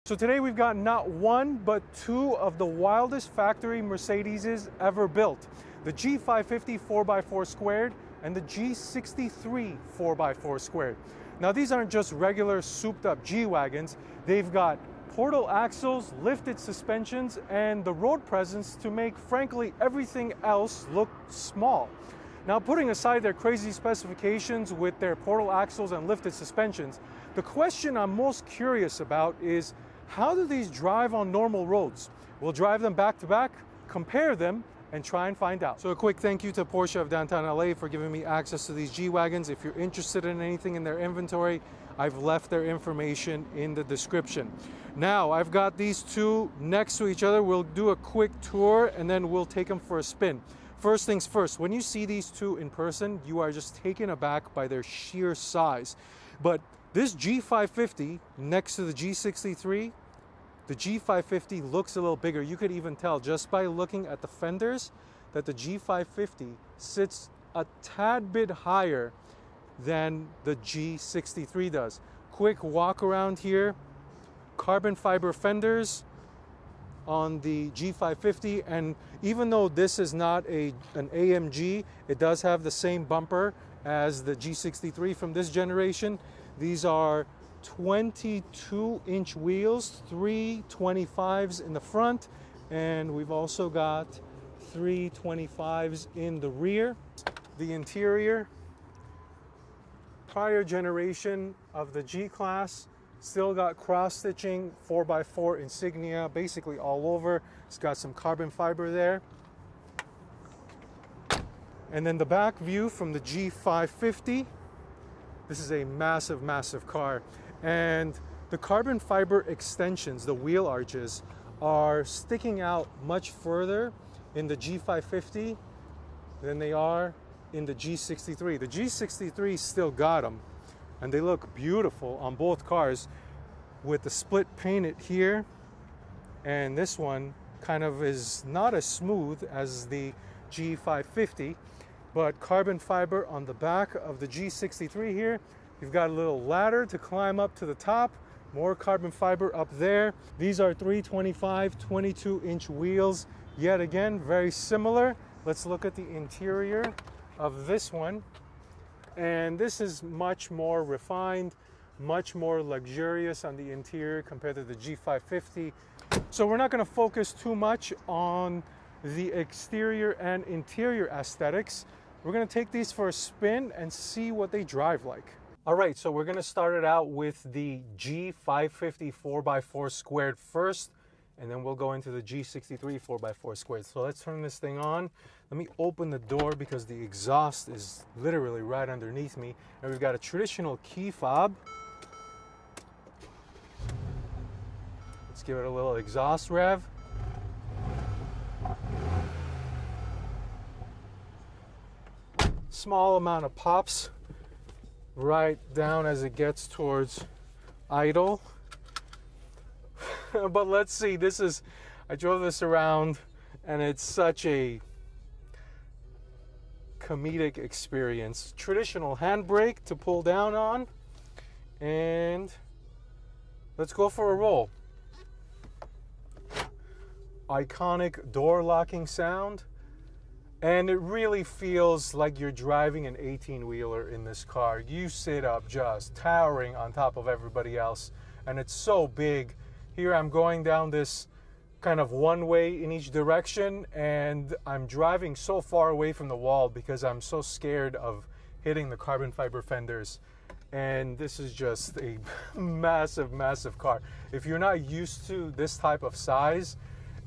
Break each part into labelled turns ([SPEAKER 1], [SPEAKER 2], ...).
[SPEAKER 1] So today we've got not one, but two of the wildest factory Mercedeses ever built. The G550 4x4 squared and the G63 4x4 squared. Now these aren't just regular souped up G-Wagons. They've got portal axles, lifted suspensions, and the road presence to make, frankly, everything else look small. Now, putting aside their crazy specifications with their portal axles and lifted suspensions, the question I'm most curious about is, how do these drive on normal roads? We'll drive them back to back, compare them, and try and find out. So a quick thank you to Porsche of downtown LA for giving me access to these G-Wagons. If you're interested in anything in their inventory, I've left their information in the description. Now, I've got these two next to each other. We'll do a quick tour and then we'll take them for a spin. First things first, when you see these two in person, you are just taken aback by their sheer size. But this G550 next to the G63, the G550 looks a little bigger. You could even tell just by looking at the fenders that the G550 sits a tad bit higher than the G63 does. Quick walk around here. Carbon fiber fenders on the G550, and even though this is not an AMG, it does have the same bumper as the G63 from this generation. These are 22-inch wheels, 325s in the front, and we've also got 325s in the rear. The interior, prior generation of the G-Class, still got cross-stitching, 4x4 insignia basically all over. It's got some carbon fiber there. And then the back view from the G550. This is a massive, massive car. And the carbon fiber extensions, the wheel arches, are sticking out much further in the G550 than they are in the G63. The G63 still got them, and they look beautiful on both cars with the split painted here, and this one kind of is not as smooth as the G550, but carbon fiber on the back of the G63 here. You've got a little ladder to climb up to the top, more carbon fiber up there. These are 325 22-inch wheels, yet again very similar. Let's look at the interior of this one. And this is much more refined, much more luxurious on the interior compared to the G550. So we're not going to focus too much on the exterior and interior aesthetics. We're going to take these for a spin and see what they drive like. All right, so we're going to start it out with the G550 4x4 squared first, and then we'll go into the G63 4x4 squared. So let's turn this thing on. Let me open the door because the exhaust is literally right underneath me. And we've got a traditional key fob. Let's give it a little exhaust rev. Small amount of pops right down as it gets towards idle. But let's see, I drove this around and it's such a comedic experience. Traditional handbrake to pull down on, and let's go for a roll. Iconic door locking sound, and it really feels like you're driving an 18-wheeler in this car. You sit up just towering on top of everybody else, and it's so big. Here I'm going down this kind of one way in each direction, and I'm driving so far away from the wall because I'm so scared of hitting the carbon fiber fenders. And this is just a massive, massive car. If you're not used to this type of size,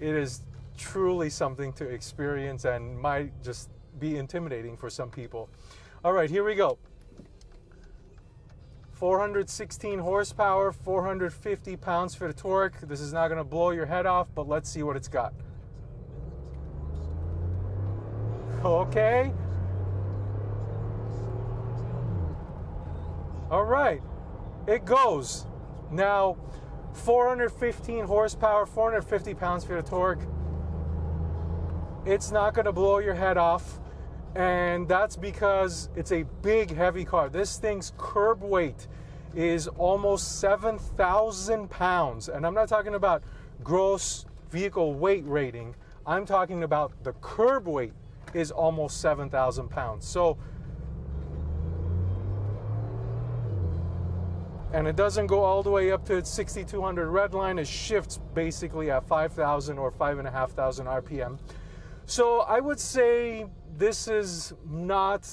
[SPEAKER 1] it is truly something to experience and might just be intimidating for some people. All right, here we go. 416 horsepower, 450 pounds-feet of torque. This is not going to blow your head off, but let's see what it's got. Okay. All right, it goes. Now, 415 horsepower, 450 pounds-feet of torque. It's not going to blow your head off, and that's because it's a big, heavy car. This thing's curb weight is almost 7,000 pounds. And I'm not talking about gross vehicle weight rating. I'm talking about the curb weight is almost 7,000 pounds. So, and it doesn't go all the way up to its 6,200 red line. It shifts basically at 5,000 or 5,500 RPM. So I would say this is not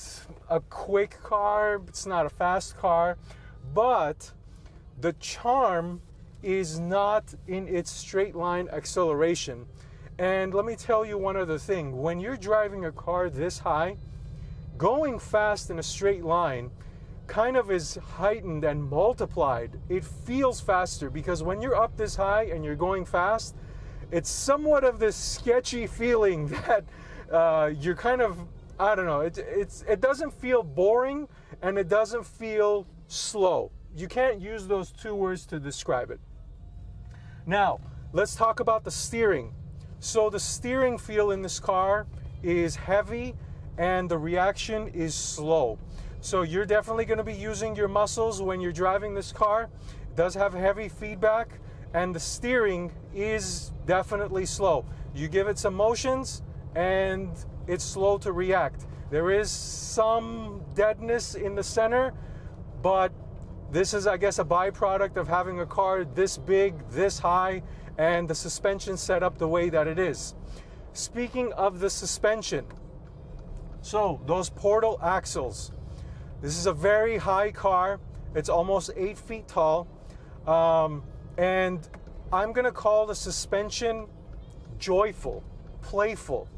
[SPEAKER 1] a quick car. It's not a fast car, but the charm is not in its straight line acceleration. And let me tell you one other thing. When you're driving a car this high, going fast in a straight line kind of is heightened and multiplied. It feels faster because when you're up this high and you're going fast, it's somewhat of this sketchy feeling that you're kind of, I don't know, it doesn't feel boring and it doesn't feel slow. You can't use those two words to describe it. Now, let's talk about the steering. So the steering feel in this car is heavy and the reaction is slow. So you're definitely going to be using your muscles when you're driving this car. It does have heavy feedback and the steering is definitely slow. You give it some motions and it's slow to react. There is some deadness in the center, but this is, I guess, a byproduct of having a car this big, this high, and the suspension set up the way that it is. Speaking of the suspension, so those portal axles. This is a very high car. It's almost 8 feet tall. And I'm gonna call the suspension joyful, playful.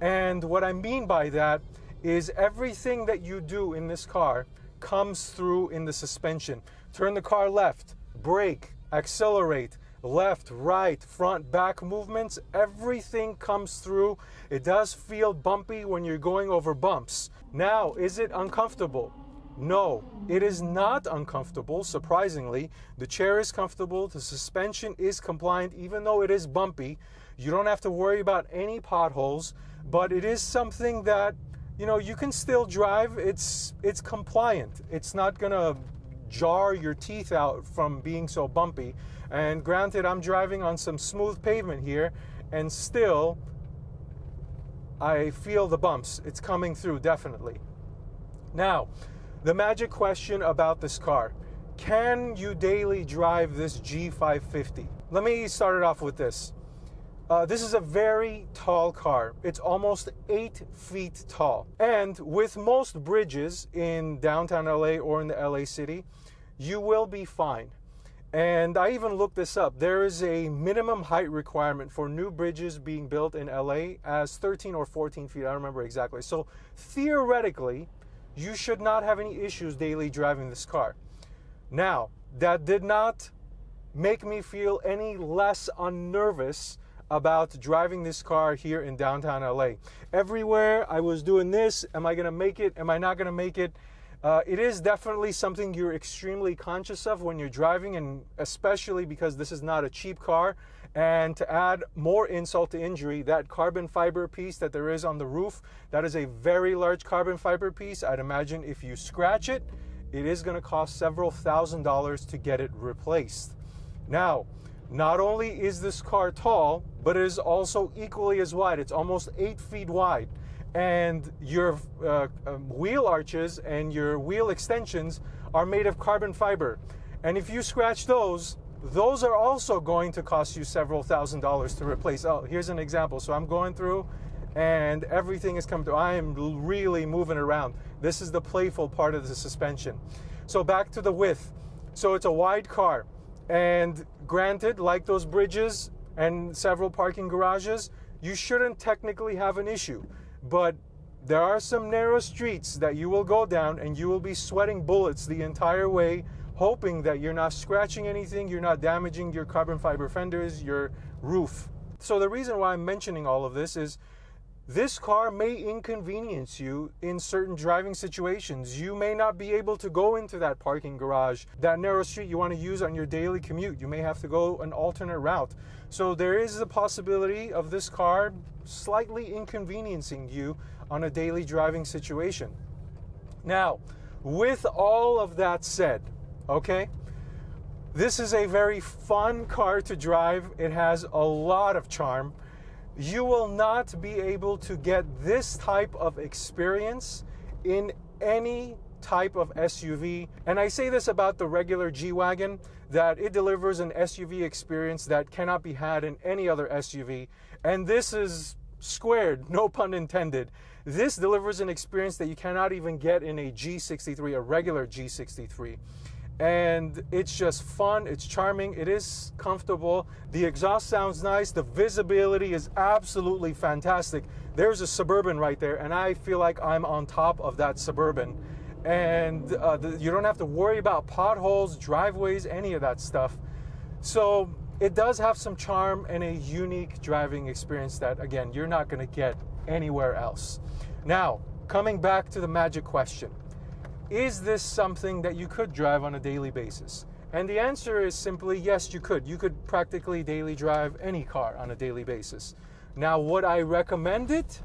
[SPEAKER 1] And what I mean by that is everything that you do in this car comes through in the suspension. Turn the car left, brake, accelerate, left, right, front, back movements, everything comes through. It does feel bumpy when you're going over bumps. Now, is it uncomfortable? No, it is not uncomfortable, surprisingly. The chair is comfortable, the suspension is compliant, even though it is bumpy. You don't have to worry about any potholes, but it is something that, you know, you can still drive. It's compliant. It's not gonna jar your teeth out from being so bumpy. And granted, I'm driving on some smooth pavement here, and still, I feel the bumps. It's coming through, definitely. Now, the magic question about this car. Can you daily drive this G550? Let me start it off with this. This is a very tall car. It's almost 8 feet tall. And with most bridges in downtown LA or in the LA city, you will be fine. And I even looked this up. There is a minimum height requirement for new bridges being built in LA as 13 or 14 feet. I don't remember exactly. So theoretically, you should not have any issues daily driving this car. Now, that did not make me feel any less unnervous about driving this car here in downtown LA. Everywhere I was doing this, am I gonna make it? Am I not gonna make it? It is definitely something you're extremely conscious of when you're driving, and especially because this is not a cheap car. And to add more insult to injury, that carbon fiber piece that there is on the roof, that is a very large carbon fiber piece. I'd imagine if you scratch it, it is going to cost several $1,000s to get it replaced. Now, not only is this car tall, but it is also equally as wide. It's almost 8 feet wide. And your wheel arches and your wheel extensions are made of carbon fiber. And if you scratch those are also going to cost you several $1,000s to replace. Oh, here's an example. So I'm going through and everything is coming through. I am really moving around. This is the playful part of the suspension. So back to the width. So it's a wide car. And granted, like those bridges and several parking garages, you shouldn't technically have an issue. But there are some narrow streets that you will go down and you will be sweating bullets the entire way, hoping that you're not scratching anything, you're not damaging your carbon fiber fenders, your roof. So the reason why I'm mentioning all of this is this car may inconvenience you in certain driving situations. You may not be able to go into that parking garage, that narrow street you want to use on your daily commute. You may have to go an alternate route. So there is the possibility of this car slightly inconveniencing you on a daily driving situation. Now, with all of that said, okay? This is a very fun car to drive. It has a lot of charm. You will not be able to get this type of experience in any type of SUV. And I say this about the regular G-Wagon, that it delivers an SUV experience that cannot be had in any other SUV. And this is squared, no pun intended. This delivers an experience that you cannot even get in a G63, a regular G63. And it's just fun, it's charming, it is comfortable, the exhaust sounds nice, the visibility is absolutely fantastic. There's a Suburban right there, and I feel like I'm on top of that Suburban. And you don't have to worry about potholes, driveways, any of that stuff. So it does have some charm and a unique driving experience that, again, you're not going to get anywhere else. Now, coming back to the magic question. Is this something that you could drive on a daily basis? And the answer is simply yes, you could. You could practically daily drive any car on a daily basis. Now, would I recommend it?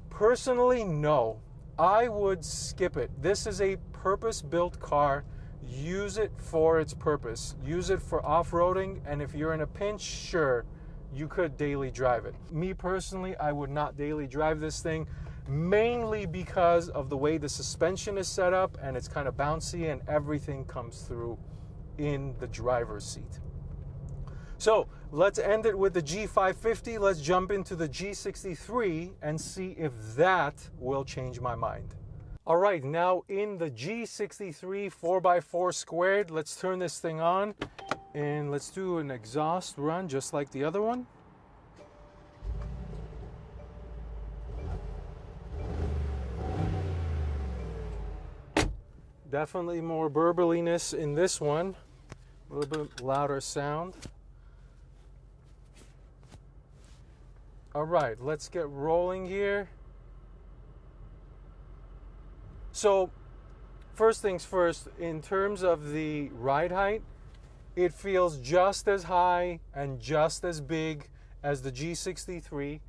[SPEAKER 1] Personally, no. I would skip it. This is a purpose-built car. Use it for its purpose. Use it for off-roading, and if you're in a pinch, sure, you could daily drive it. Me personally, I would not daily drive this thing, mainly because of the way the suspension is set up, and it's kind of bouncy and everything comes through in the driver's seat. So let's end it with the G550. Let's jump into the G63 and see if that will change my mind. All right, now in the G63 4x4 squared, let's turn this thing on and let's do an exhaust run just like the other one. Definitely more burbliness in this one, a little bit louder sound. All right, let's get rolling here. So, first things first, in terms of the ride height, it feels just as high and just as big as the G63,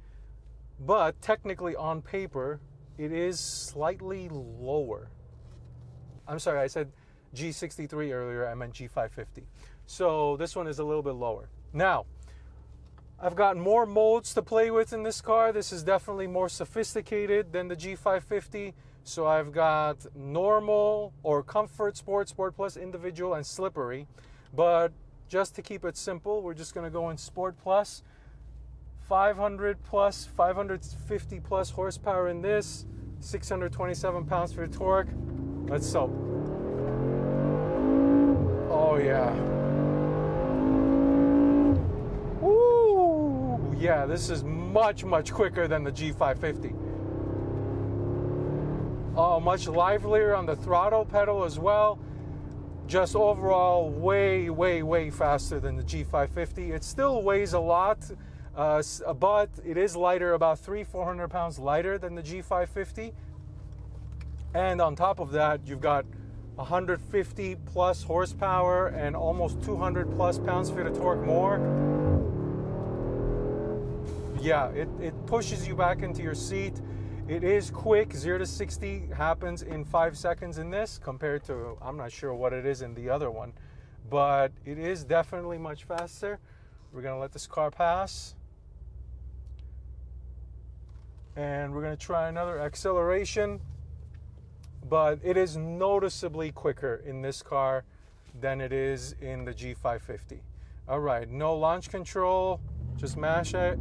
[SPEAKER 1] but technically on paper, it is slightly lower. I'm sorry, I said G63 earlier, I meant G550. So this one is a little bit lower. Now, I've got more modes to play with in this car. This is definitely more sophisticated than the G550. So I've got normal or comfort, sport, sport plus, individual, and slippery. But just to keep it simple, we're just gonna go in sport plus. 500 plus, 550 plus horsepower in this, 627 pounds for torque. Let's hope. Oh yeah. Woo! Yeah, this is much, much quicker than the G550. Oh, much livelier on the throttle pedal as well. Just overall way, way, way faster than the G550. It still weighs a lot, but it is lighter, about 300-400 pounds lighter than the G550. And on top of that, you've got 150 plus horsepower and almost 200 plus pounds-feet of torque more. Yeah, it pushes you back into your seat. It is quick. 0 to 60 happens in 5 seconds in this compared to, I'm not sure what it is in the other one, but it is definitely much faster. We're gonna let this car pass. And we're gonna try another acceleration. But it is noticeably quicker in this car than it is in the G550. All right, no launch control, just mash it.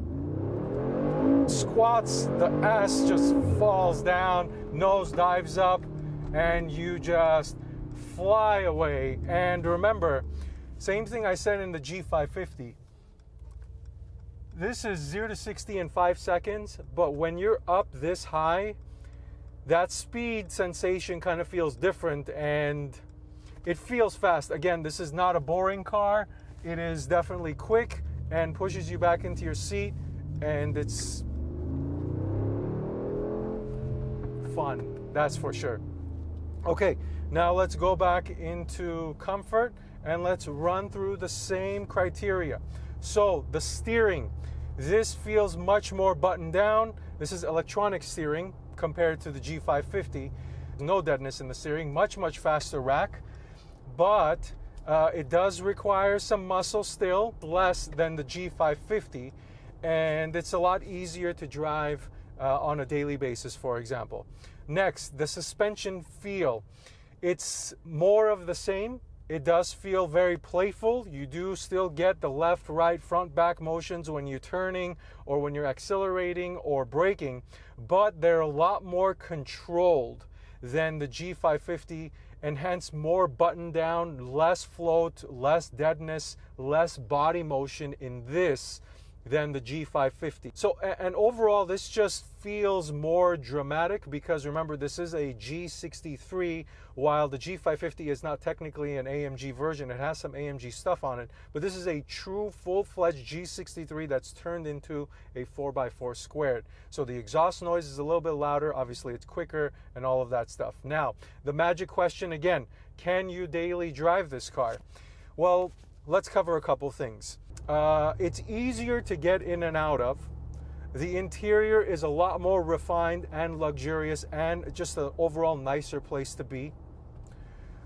[SPEAKER 1] Squats, the S just falls down, nose dives up, and you just fly away. And remember, same thing I said in the G550. This is 0 to 60 in 5 seconds, but when you're up this high, that speed sensation kind of feels different and it feels fast. Again, this is not a boring car. It is definitely quick and pushes you back into your seat, and it's fun, that's for sure. Okay, now let's go back into comfort and let's run through the same criteria. So the steering, this feels much more buttoned down. This is electronic steering compared to the G550. No deadness in the steering, much, much faster rack. but it does require some muscle still, less than the G550, and it's a lot easier to drive on a daily basis, for example. Next, the suspension feel. It's more of the same. It does feel very playful. You do still get the left, right, front, back motions when you're turning or when you're accelerating or braking, but they're a lot more controlled than the G550, and hence more button down, less float, less deadness, less body motion in this than the G550. So, and overall, this just feels more dramatic because remember, this is a G63, while the G550 is not technically an AMG version. It has some AMG stuff on it, but this is a true full-fledged G63 that's turned into a 4x4 squared. So the exhaust noise is a little bit louder, obviously it's quicker and all of that stuff. Now, the magic question again, can you daily drive this car? Well, let's cover a couple things. It's easier to get in and out of. The interior is a lot more refined and luxurious and just an overall nicer place to be.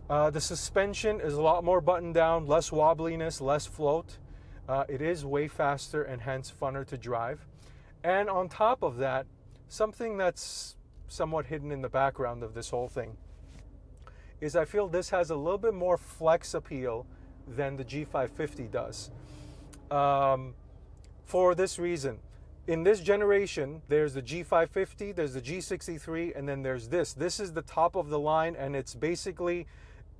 [SPEAKER 1] The suspension is a lot more buttoned down, less wobbliness, less float. It is way faster and hence funner to drive. And on top of that, something that's somewhat hidden in the background of this whole thing is I feel this has a little bit more flex appeal than the G550 does. For this reason, in this generation, there's the G550, there's the G63, and then there's this. This is the top of the line, and it's basically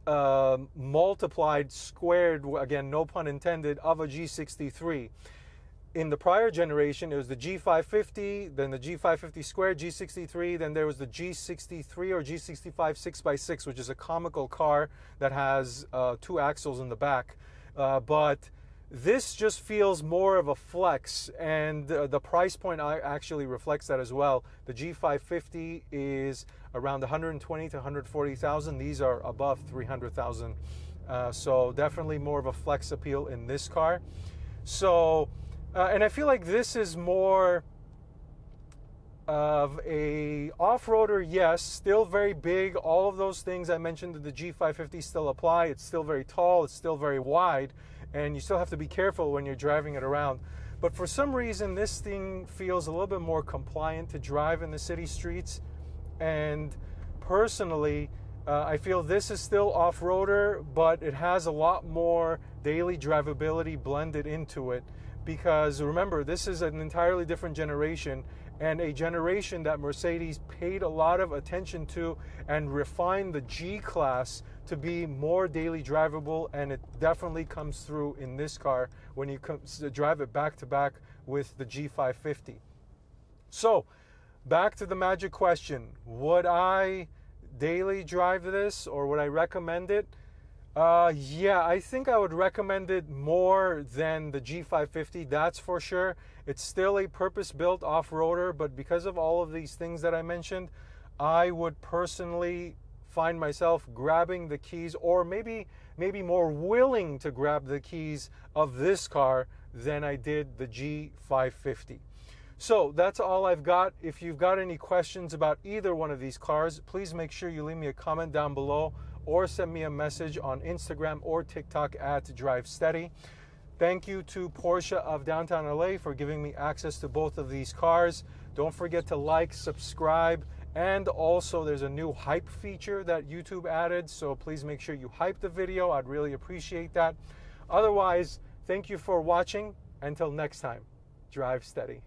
[SPEAKER 1] multiplied, squared, again, no pun intended, of a G63. In the prior generation, it was the G550, then the G550 squared, G63, then there was the G63 or G65 6x6, which is a comical car that has 2 axles in the back. But this just feels more of a flex, and the price point actually reflects that as well. The G550 is around 120 to 140,000. These are above 300,000. So definitely more of a flex appeal in this car. So, and I feel like this is more of a off-roader, yes, still very big. All of those things I mentioned that the G550 still apply. It's still very tall, it's still very wide, and you still have to be careful when you're driving it around. But for some reason, this thing feels a little bit more compliant to drive in the city streets. And personally, I feel this is still off-roader, but it has a lot more daily drivability blended into it. Because remember, this is an entirely different generation, and a generation that Mercedes paid a lot of attention to and refined the G-Class to be more daily drivable, and it definitely comes through in this car when you drive it back to back with the G550. So, back to the magic question. Would I daily drive this, or would I recommend it? Yeah, I think I would recommend it more than the G550, that's for sure. It's still a purpose-built off-roader, but because of all of these things that I mentioned, I would personally find myself grabbing the keys, or maybe more willing to grab the keys of this car than I did the G550. So that's all I've got. If you've got any questions about either one of these cars, please make sure you leave me a comment down below, or send me a message on Instagram or TikTok at DriveSteady. Thank you to Porsche of downtown LA for giving me access to both of these cars. Don't forget to like, subscribe, and also there's a new hype feature that YouTube added, so please make sure you hype the video. I'd really appreciate that. Otherwise, thank you for watching. Until next time, drive steady.